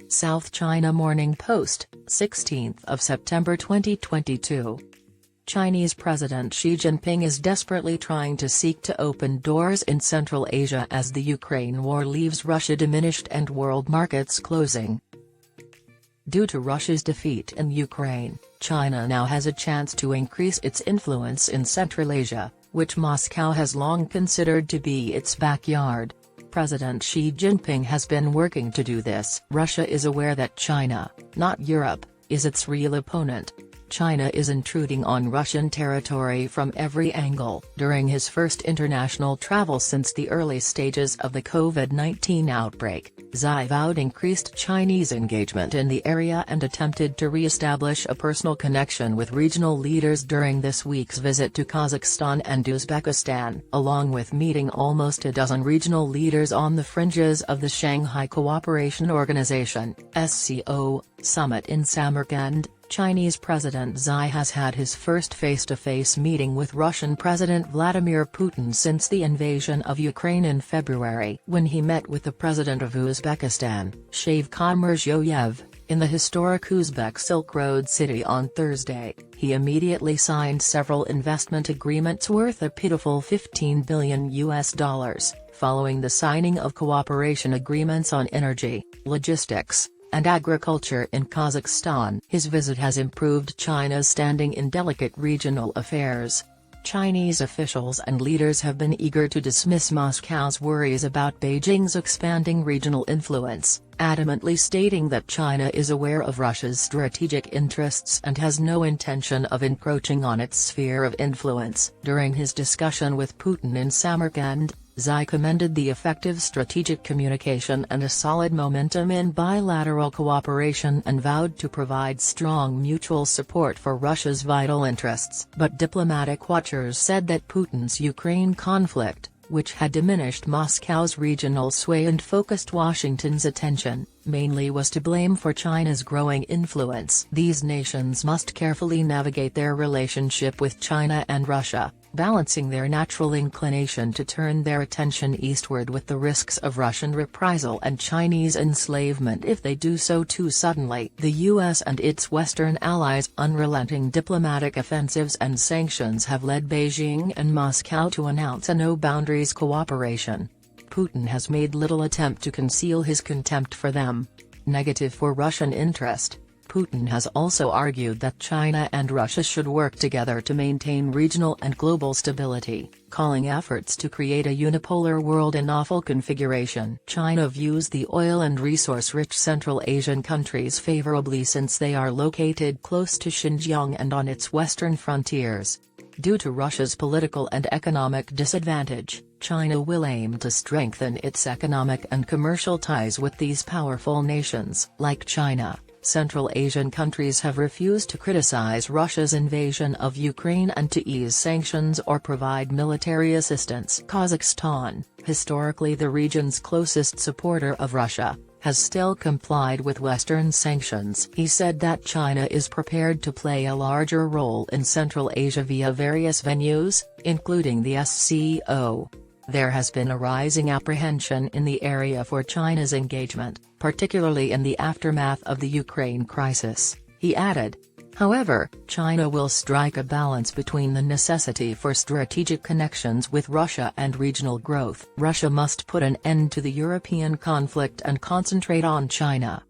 South China Morning Post, 16th of September 2022. Chinese President Xi Jinping is desperately trying to seek to open doors in Central Asia as the Ukraine war leaves Russia diminished and world markets closing. Due to Russia's defeat in Ukraine, China now has a chance to increase its influence in Central Asia, which Moscow has long considered to be its backyard. President Xi Jinping has been working to do this. Russia is aware that China, not Europe, is its real opponent. China is intruding on Russian territory from every angle. During his first international travel since the early stages of the COVID-19 outbreak, Xi vowed increased Chinese engagement in the area and attempted to re-establish a personal connection with regional leaders during this week's visit to Kazakhstan and Uzbekistan, along with meeting almost a dozen regional leaders on the fringes of the Shanghai Cooperation Organization (SCO) summit in Samarkand. Chinese President Xi has had his first face-to-face meeting with Russian President Vladimir Putin since the invasion of Ukraine in February, when he met with the President of Uzbekistan, Shavkat Mirziyoyev, in the historic Uzbek Silk Road city on Thursday. He immediately signed several investment agreements worth a pitiful $15 billion, following the signing of cooperation agreements on energy, logistics, and agriculture in Kazakhstan. His visit has improved China's standing in delicate regional affairs. Chinese officials and leaders have been eager to dismiss Moscow's worries about Beijing's expanding regional influence, adamantly stating that China is aware of Russia's strategic interests and has no intention of encroaching on its sphere of influence. During his discussion with Putin in Samarkand, Xi commended the effective strategic communication and a solid momentum in bilateral cooperation and vowed to provide strong mutual support for Russia's vital interests. But diplomatic watchers said that Putin's Ukraine conflict, which had diminished Moscow's regional sway and focused Washington's attention, mainly was to blame for China's growing influence. These nations must carefully navigate their relationship with China and Russia, balancing their natural inclination to turn their attention eastward with the risks of Russian reprisal and Chinese enslavement if they do so too suddenly. The US and its Western allies' unrelenting diplomatic offensives and sanctions have led Beijing and Moscow to announce a no-boundaries cooperation. Putin has made little attempt to conceal his contempt for them. Negative for Russian interest. Putin has also argued that China and Russia should work together to maintain regional and global stability, calling efforts to create a unipolar world an awful configuration. China views the oil and resource-rich Central Asian countries favorably since they are located close to Xinjiang and on its western frontiers. Due to Russia's political and economic disadvantage, China will aim to strengthen its economic and commercial ties with these powerful nations. Like China, Central Asian countries have refused to criticize Russia's invasion of Ukraine and to ease sanctions or provide military assistance. Kazakhstan, historically the region's closest supporter of Russia, has still complied with Western sanctions. He said that China is prepared to play a larger role in Central Asia via various venues, including the SCO. There has been a rising apprehension in the area for China's engagement, particularly in the aftermath of the Ukraine crisis, he added. However, China will strike a balance between the necessity for strategic connections with Russia and regional growth. Russia must put an end to the European conflict and concentrate on China.